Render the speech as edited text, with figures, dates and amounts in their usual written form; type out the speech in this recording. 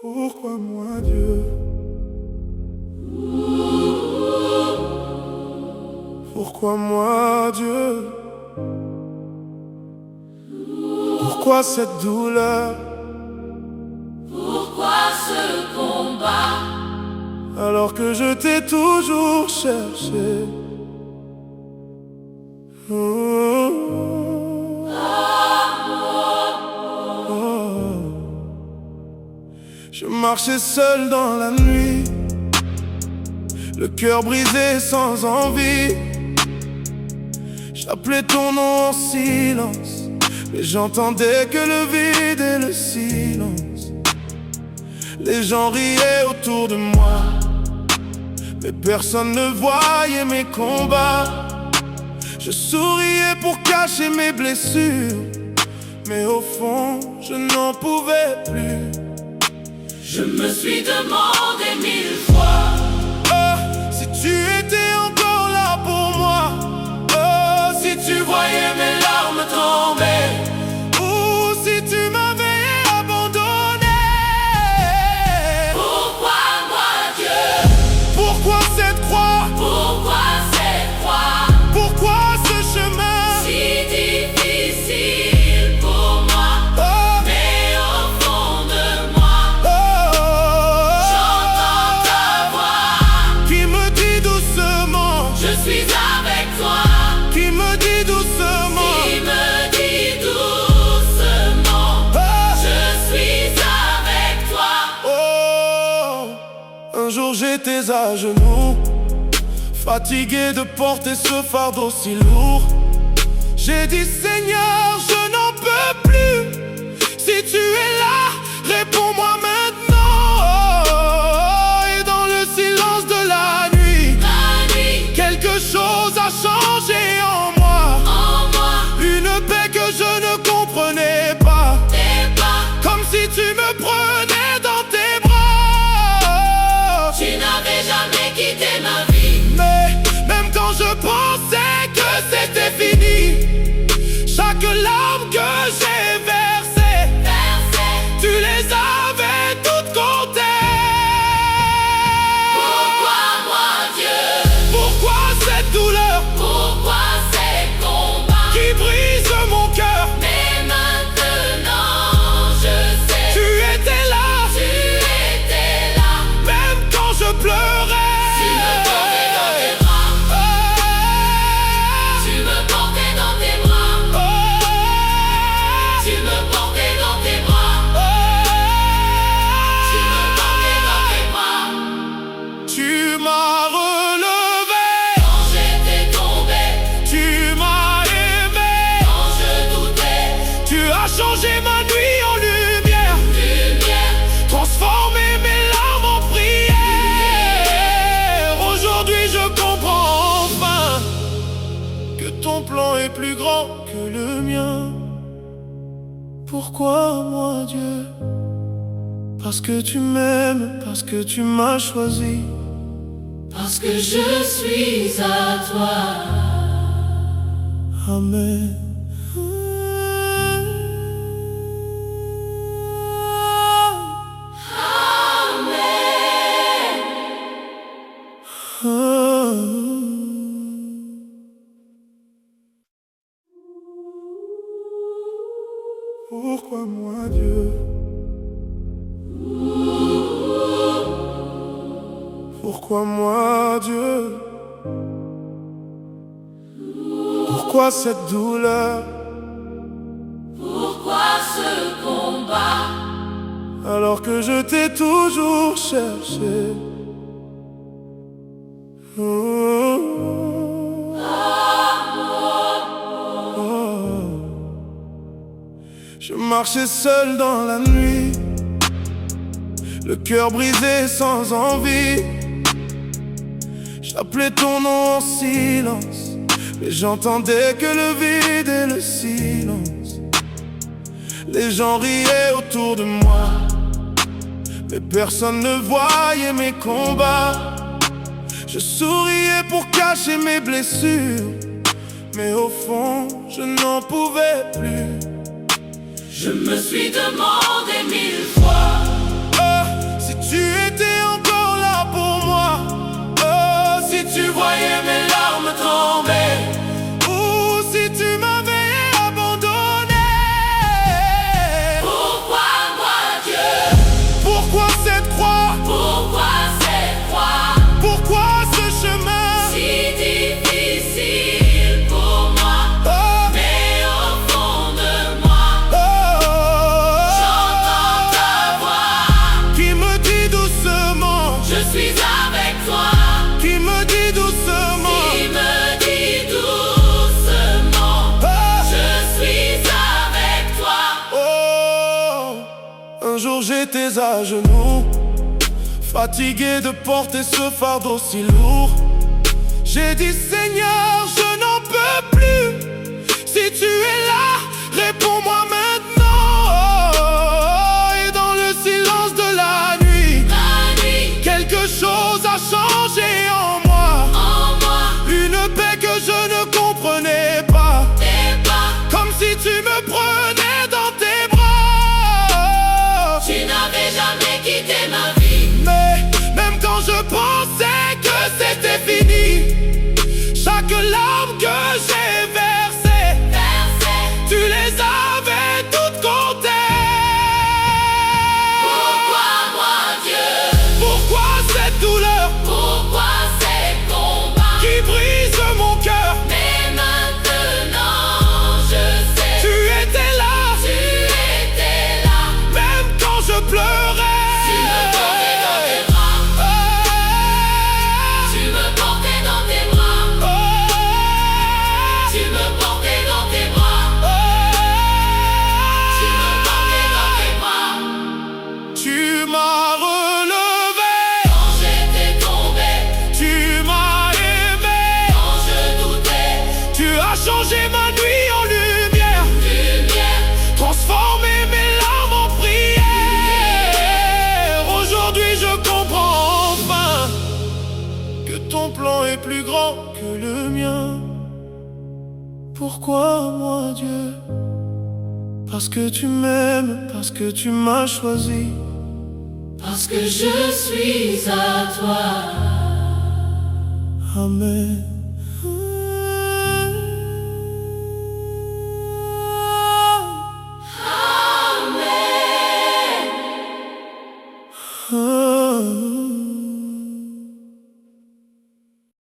Pourquoi moi, Dieu? Pourquoi moi, Dieu? Pourquoi cette douleur? Pourquoi ce combat? Alors que je t'ai toujours cherché. Je marchais seul dans la nuit, le cœur brisé sans envie. J'appelais ton nom en silence, mais j'entendais que le vide et le silence. Les gens riaient autour de moi, mais personne ne voyait mes combats. Je souriais pour cacher mes blessures, mais au fond, je n'en pouvais plus. Je me suis demandé 1000 fois, Oh, si tu étais encore là pour moi. Oh, si tu voyais mes larmes tomber. Ou si tu m'avais abandonné. pourquoi moi Dieu? Pourquoi cette croix? Pourquoi cette croix Pourquoi ce chemin? si difficile pour moi? Oh, Mais au fond de moi, oh, j'entends ta voix qui me dit doucement, je suis avec toi, qui me dit doucement, qui me dit doucement, oh, je suis avec toi. oh. Un jour j'étais à genoux, fatigué de porter ce fardeau si lourd. J'ai dit Seigneur, je n'en peux plus. Si tu es là, réponds-moi maintenant. Oh, et dans le silence de la nuit, La nuit quelque chose a changé en moi. en moi, Une paix que je ne comprenais pas, tes pas, comme si tu me prenais dans tes bras. tu n'avais jamais quitté ma vie. Mais même quand je pensais que c'était fini, chaque larme que j'ai versée, Versé, tu les avais toutes comptées. pourquoi moi Dieu? Pourquoi cette douleur Pourquoi ces combats? qui brise mon cœur? Mais maintenant je sais, Tu étais là, tu étais là, même quand je pleurais. tu me portais dans tes bras, tu me portais dans tes bras, tu me portais dans tes bras, tu me portais dans tes bras. Tu m'as relevé, Quand j'étais tombé, tu m'as aimé, quand je doutais, tu as changé ma nuit en lumière, lumière, transformé mes larmes en prière. Aujourd'hui je comprends enfin que ton plan est plus grand que le mien. Pourquoi moi Dieu? Parce que tu m'aimes, parce que tu m'as choisi. parce que je suis à toi. Amen. Pourquoi moi Dieu? Pourquoi moi Dieu? Pourquoi cette douleur? Pourquoi ce combat? Alors que je t'ai toujours cherché. Oh, oh. Je marchais seul dans la nuit, le cœur brisé sans envie. J'appelais ton nom en silence, mais j'entendais que le vide et le silence. Les gens riaient autour de moi, mais personne ne voyait mes combats. Je souriais pour cacher mes blessures, mais au fond, je n'en pouvais plus. Je me suis demandé 1000 fois, Oh, Un jour j'étais à genoux, fatigué de porter ce fardeau si lourd. J'ai dit Seigneur, je n'en peux plus. Si tu es là, réponds-moi maintenant. Et dans le silence de la nuit, quelque chose a changé en moi. Une paix que je ne comprenais pas. Comme si tu me prenais dans tes bras. Tu n'avais jamais quitté ma vie. Mais même quand je pensais que c'était fini, chaque larme que j'ai versée, tu les avais toutes comptées. Pourquoi moi Dieu? Pourquoi cette douleur Pourquoi ces combats qui brise mon cœur? Mais maintenant je sais. Tu étais là, même quand je pleurais. Tu me portais dans tes bras. Tu me portais dans tes bras. Tu me portais dans tes bras. Tu me portais dans tes bras. Tu m'as relevé Quand j'étais tombé, tu m'as aimé quand je doutais, tu as changé ma nuit en lumière, transformé mes larmes en prière. Aujourd'hui je comprends enfin que ton plan est plus grand que le mien. Pourquoi moi Dieu? Parce que tu m'aimes, parce que tu m'as choisi. parce que je suis à toi. Amen.